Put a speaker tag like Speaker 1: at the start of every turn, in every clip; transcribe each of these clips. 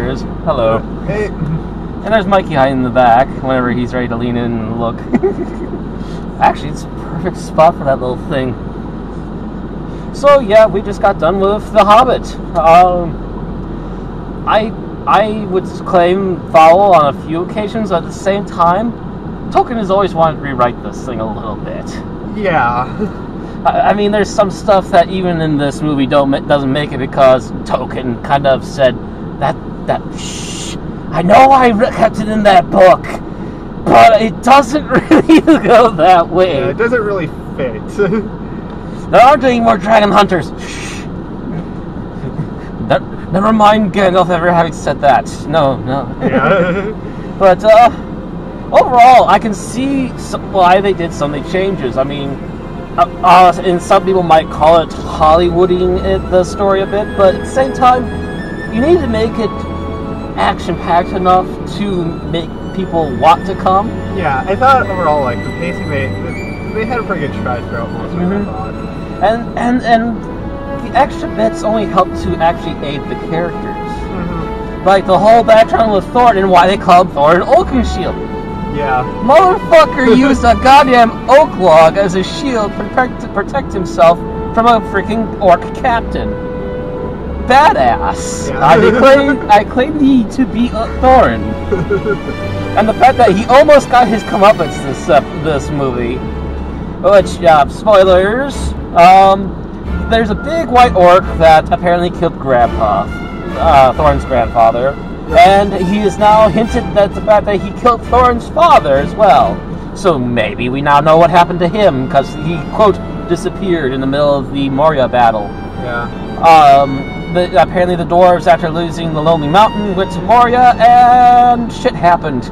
Speaker 1: is. Hello.
Speaker 2: Hey.
Speaker 1: And there's Mikey hiding in the back whenever he's ready to lean in and look. Actually, it's a perfect spot for that little thing. So yeah, we just got done with The Hobbit. I would claim Phauxe on a few occasions. At the same time, Tolkien has always wanted to rewrite this thing a little bit.
Speaker 2: Yeah.
Speaker 1: I mean, there's some stuff that even in this movie doesn't make it because Tolkien kind of said that shh. I know I kept it in that book, but it doesn't really go that way.
Speaker 2: Yeah, it doesn't really fit.
Speaker 1: There aren't any more dragon hunters. Shh. Never mind Gandalf ever having said that. No.
Speaker 2: Yeah.
Speaker 1: But overall, I can see why they did some of the changes. I mean, and some people might call it Hollywooding the story a bit, but at the same time, you need to make it action-packed enough to make people want to come.
Speaker 2: Yeah, I thought overall, like, the pacing, they had a pretty good stride throughout most of it, I thought.
Speaker 1: And the extra bits only help to actually aid the characters. Like the whole background with Thorin and why they call him Thorin Oakenshield.
Speaker 2: Yeah.
Speaker 1: Motherfucker used a goddamn oak log as a shield to protect himself from a freaking orc captain. Badass.
Speaker 2: Yeah.
Speaker 1: I claim he to be Thorin. And the fact that he almost got his comeuppance this movie. Which, spoilers, there's a big white orc that apparently killed Grandpa, Thorin's grandfather, and he has now hinted at the fact that he killed Thorin's father as well. So maybe we now know what happened to him, because he, quote, disappeared in the middle of the Moria battle.
Speaker 2: Yeah.
Speaker 1: Apparently the dwarves, after losing the Lonely Mountain, went to Moria, and shit happened.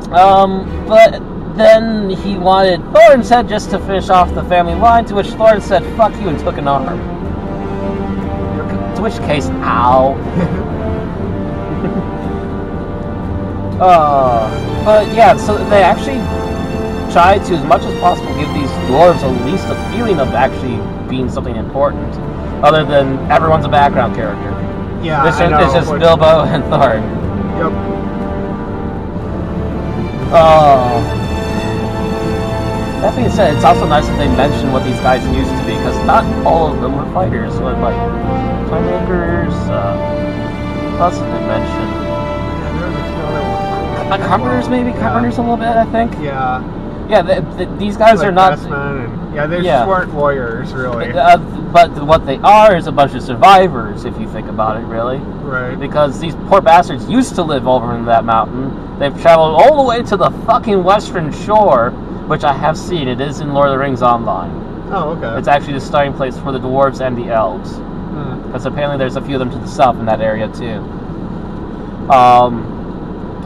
Speaker 1: But then he wanted Thorin's head just to finish off the family line, to which Thorin said, fuck you, and took an arm. To which case, ow. But yeah, so they actually tried to, as much as possible, give these dwarves at least a feeling of actually being something important, other than everyone's a background character.
Speaker 2: Yeah,
Speaker 1: it's just Bilbo and Thorin.
Speaker 2: Yep.
Speaker 1: That being said, it's also nice that they mention what these guys used to be, because not all of them were fighters. So like playmakers, what else did they mention?
Speaker 2: Yeah, there was a few other ones.
Speaker 1: Carpenters, maybe? Yeah. Carpenters a little bit, I think?
Speaker 2: Yeah.
Speaker 1: Yeah, these guys are not...
Speaker 2: They just weren't warriors, really.
Speaker 1: But what they are is a bunch of survivors, if you think about it, really.
Speaker 2: Right.
Speaker 1: Because these poor bastards used to live over in that mountain. They've traveled all the way to the fucking western shore, which I have seen. It is in Lord of the Rings Online.
Speaker 2: Oh, okay.
Speaker 1: It's actually the starting place for the dwarves and the elves. Because apparently there's a few of them to the south in that area, too.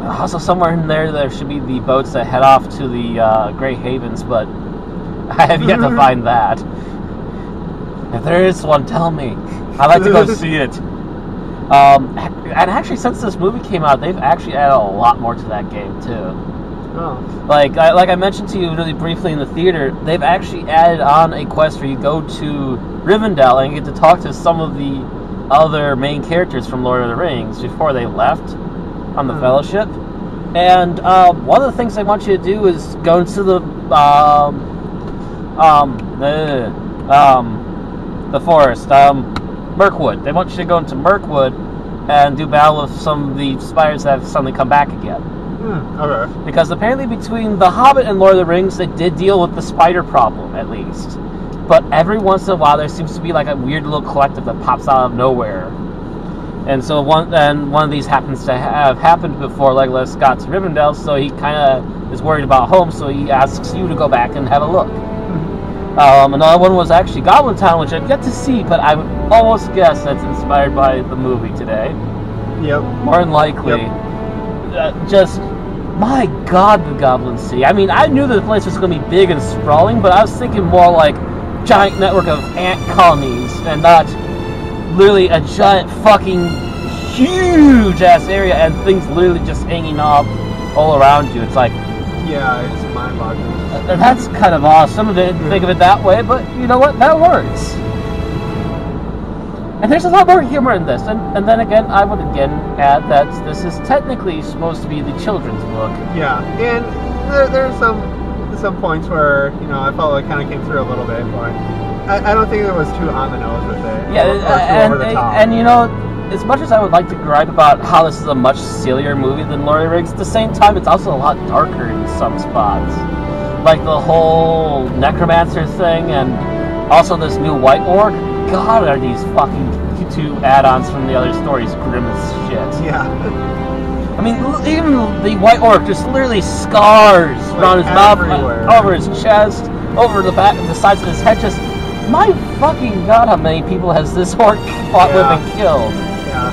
Speaker 1: Also, somewhere in there should be the boats that head off to the Grey Havens, but I have yet to find that. If there is one, tell me. I'd like to go see it. And actually, since this movie came out, they've actually added a lot more to that game, too.
Speaker 2: Oh.
Speaker 1: Like I mentioned to you really briefly in the theater, they've actually added on a quest where you go to Rivendell and get to talk to some of the other main characters from Lord of the Rings before they left on the Fellowship. And one of the things they want you to do is go into the forest, Mirkwood. They want you to go into Mirkwood and do battle with some of the spiders that have suddenly come back again.
Speaker 2: Okay.
Speaker 1: Because apparently between The Hobbit and Lord of the Rings, they did deal with the spider problem, at least. But every once in a while, there seems to be like a weird little collective that pops out of nowhere. And so one of these happens to have happened before Legolas got to Rivendell, so he kind of is worried about home, so he asks you to go back and have a look. Another one was actually Goblin Town, which I've yet to see, but I would almost guess that's inspired by the movie today.
Speaker 2: Yep.
Speaker 1: More than likely.
Speaker 2: Yep.
Speaker 1: My God, the Goblin Sea. I mean, I knew the place was going to be big and sprawling, but I was thinking more like giant network of ant colonies, and not literally a giant fucking huge-ass area and things literally just hanging off all around you. It's like...
Speaker 2: Yeah, it's mind-boggling.
Speaker 1: That's kind of awesome to think of it that way, but you know what? That works. And there's a lot more humor in this. And then again, I would again add that this is technically supposed to be the children's book.
Speaker 2: Yeah, and there's some points where, you know, I felt like it kind of came through a little bit, but I don't think it was too on the nose with it.
Speaker 1: Yeah,
Speaker 2: or too over the top.
Speaker 1: And you know, as much as I would like to gripe about how this is a much sillier movie than Lord of the Rings, at the same time, it's also a lot darker in some spots. Like the whole necromancer thing, and also this new white orc. God, are these fucking two add-ons from the other stories grim as shit.
Speaker 2: Yeah.
Speaker 1: I mean, even the white orc, just literally scars around his mouth, over his chest, over the back, the sides of his head. Just, my fucking God, how many people has this orc fought with and killed?
Speaker 2: Yeah.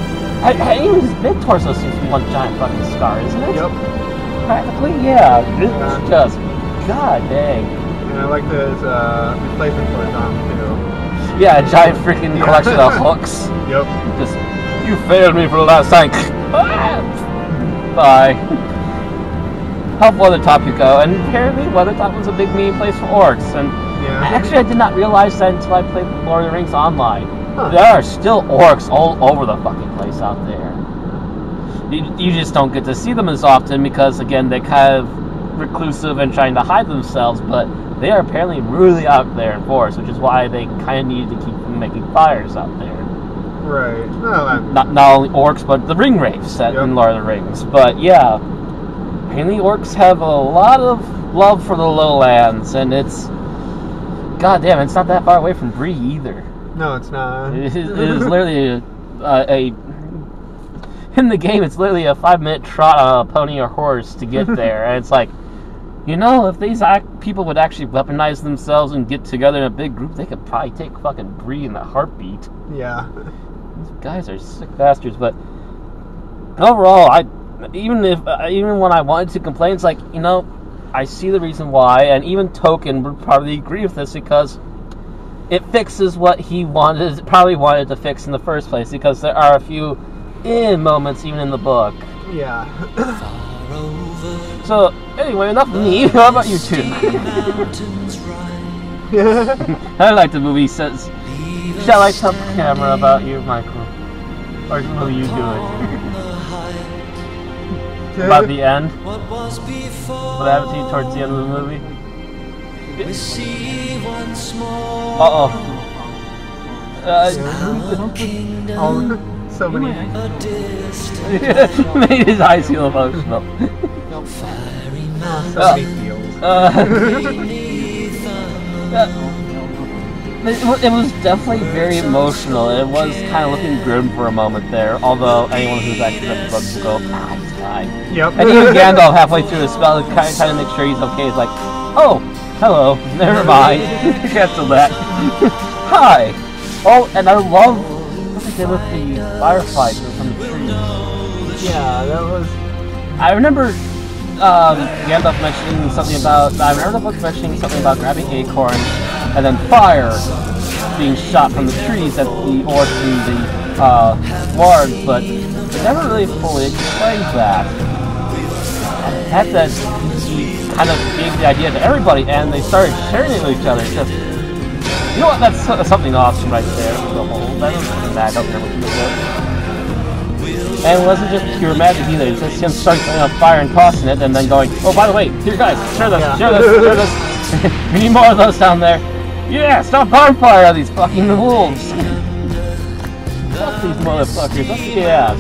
Speaker 1: Even his big torso seems to be one giant fucking scar, isn't it?
Speaker 2: Yep.
Speaker 1: Practically, yeah. It's just, God dang.
Speaker 2: And I like his replacement for his arm too.
Speaker 1: Yeah, a giant freaking collection of hooks.
Speaker 2: Yep.
Speaker 1: Just, you failed me for the last time. Bye. How Weathertop you go? And apparently Weathertop was a big meeting place for orcs. And actually, I did not realize that until I played Lord of the Rings online. Huh. There are still orcs all over the fucking place out there. You just don't get to see them as often because, again, they're kind of reclusive and trying to hide themselves, but they are apparently really out there in force, which is why they kind of needed to keep from making fires out there.
Speaker 2: Right. No,
Speaker 1: not only orcs, but the ring wraiths set in Lord of the Rings. But yeah, apparently orcs have a lot of love for the lowlands, and it's, goddamn, it's not that far away from Bree either.
Speaker 2: No, it's not.
Speaker 1: It is literally in the game, it's literally a 5-minute trot on a pony or horse to get there, and it's like, you know, if these people would actually weaponize themselves and get together in a big group, they could probably take fucking Bree in a heartbeat.
Speaker 2: Yeah.
Speaker 1: These guys are sick bastards, but overall, even when I wanted to complain, it's like, you know, I see the reason why, and even Tolkien would probably agree with this because it fixes what he probably wanted to fix in the first place, because there are a few moments even in the book.
Speaker 2: Yeah.
Speaker 1: So, anyway, enough of me. How about you two? I like the movie says. Shall I tell the camera about you, Michael? Or will you do it? About the end? What happened to you towards the end of the movie?
Speaker 2: So many.
Speaker 1: Made his eyes feel emotional.
Speaker 2: So many feels.
Speaker 1: It was definitely very emotional. It was kind of looking grim for a moment there. Although anyone who's actually read the book will go, he's fine.
Speaker 2: Yep.
Speaker 1: And even Gandalf, halfway through the spell, kind of make sure he's okay. He's like, oh, hello, never mind. Cancel that. Hi. Oh, and I love what they did with the fireflies from the trees.
Speaker 2: Yeah, that was.
Speaker 1: I remember Gandalf mentioning something about. I remember the book mentioning something about grabbing acorns and then fire being shot from the trees at the orcs and the lords, but it never really fully explained that. And the fact that he kind of gave the idea to everybody, and they started sharing it with each other. Just, you know what? That's something awesome right there. The whole that was something that I don't remember what it was. And it wasn't just pure magic either. It's just him starting on fire and tossing it, and then going, "Oh, by the way, here guys, share this, share this, share this. We need more of those down there." Yeah, stop bonfire on these fucking wolves. Fuck these motherfuckers. Yeah.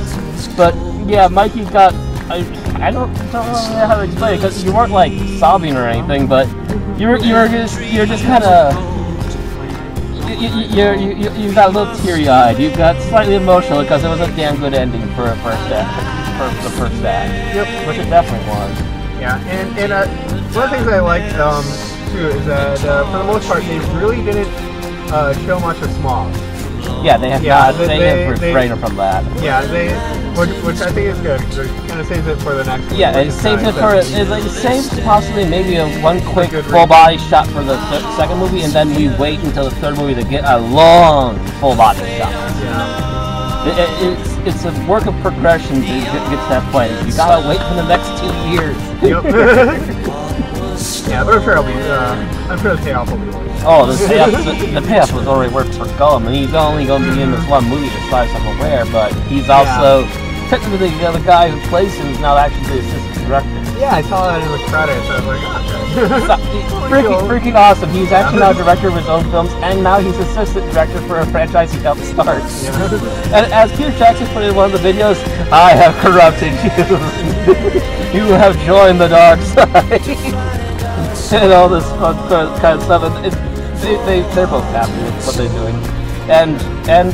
Speaker 1: But yeah, Mikey got. I don't know how to explain it, because you weren't like sobbing or anything, but you're just kind of. You got a little teary-eyed. You got slightly emotional because it was a damn good ending for the first act. Yep, which it definitely was.
Speaker 2: Yeah, and one of the things I liked too is that for the most part they really didn't show much of Smaug.
Speaker 1: Yeah, they have not. They have refrained from that.
Speaker 2: Yeah, which I think is good. It kind of saves it for the next one.
Speaker 1: Yeah, it saves it for. It saves possibly maybe one quick full body shot for the second movie, and then we wait until the third movie to get a long full body shot.
Speaker 2: Yeah.
Speaker 1: It's a work of progression to get to that point. You gotta wait for the next 2 years.
Speaker 2: Yep. Yeah, but I'm sure I'm sure the payoff will be worth it.
Speaker 1: Oh, the payoff was already worth for Gollum, and he's only going to be in this one movie as far as I'm aware, but he's also technically the guy who plays him is now actually the assistant director.
Speaker 2: Yeah, I saw that in the credits. I was like,
Speaker 1: freaking awesome. He's actually now director of his own films, and now he's assistant director for a franchise he helped start.
Speaker 2: Yeah.
Speaker 1: And as Peter Jackson put in one of the videos, I have corrupted you. You have joined the dark side. And all this fun kind of stuff. And they're both happy with what they're doing. And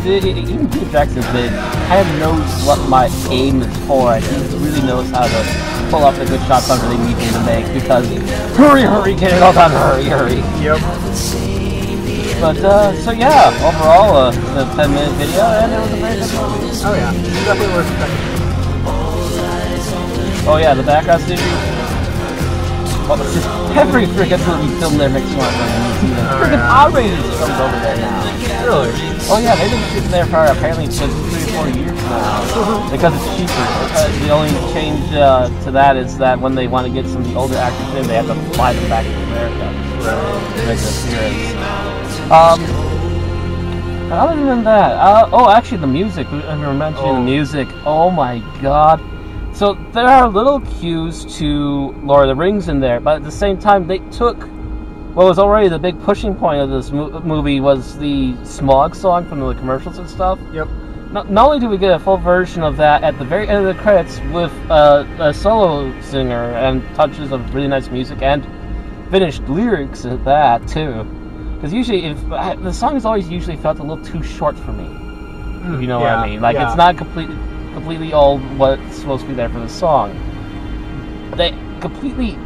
Speaker 1: even Peter Jackson kind of knows what my aim is for, and he really knows how to pull off the good shots I'm really needing to make, because hurry, get it all done, hurry.
Speaker 2: Yep.
Speaker 1: But, so yeah, overall, it's a 10-minute video, and it was a very good movie.
Speaker 2: Oh yeah, definitely worth checking.
Speaker 1: Oh yeah, the background singing. Well, it's just every freaking movie film there makes you want to see them. Freaking R-rated films over there now.
Speaker 2: Really?
Speaker 1: Oh yeah, they've been shooting there for apparently just 3 or 4 years now. Because it's cheaper. The only change to that is that when they want to get some of the older actors in, they have to fly them back to America to make an appearance. Other than that, oh, actually the music. We were mentioning the music. Oh my god. So there are little cues to Lord of the Rings in there, but at the same time they took what was already the big pushing point of this movie was the Smog song from the commercials and stuff.
Speaker 2: Yep.
Speaker 1: Not only do we get a full version of that at the very end of the credits with a solo singer and touches of really nice music and finished lyrics at that too. Because usually, the song has always usually felt a little too short for me. If you know what I mean. Like it's not completely all what's supposed to be there for the song. They completely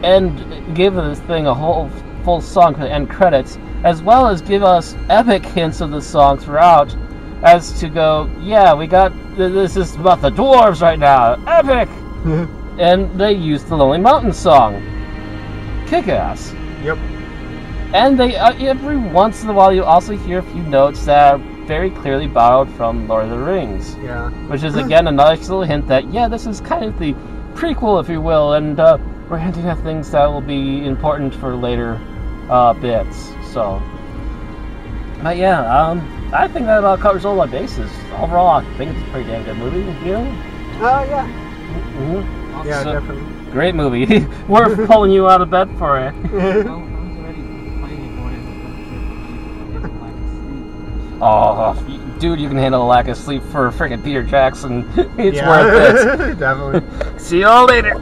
Speaker 1: give this thing a whole full song for the end credits, as well as give us epic hints of the song throughout, as to go, yeah, we got this is about the dwarves right now, epic. And they used the Lonely Mountain song, kick-ass.
Speaker 2: Yep.
Speaker 1: And they every once in a while you also hear a few notes that are very clearly borrowed from Lord of the Rings.
Speaker 2: Yeah.
Speaker 1: Which is again a nice little hint that this is kind of the prequel, if you will, and we're hinting at things that will be important for later bits. So, but yeah, I think that about covers all my bases. Overall, I think it's a pretty damn good movie. You know?
Speaker 2: Yeah.
Speaker 1: Mm-hmm.
Speaker 2: Yeah,
Speaker 1: So,
Speaker 2: definitely.
Speaker 1: great movie. We're pulling you out of bed for it. Oh, dude, you can handle a lack of sleep for freaking Peter Jackson. It's worth it.
Speaker 2: Definitely.
Speaker 1: See you all later.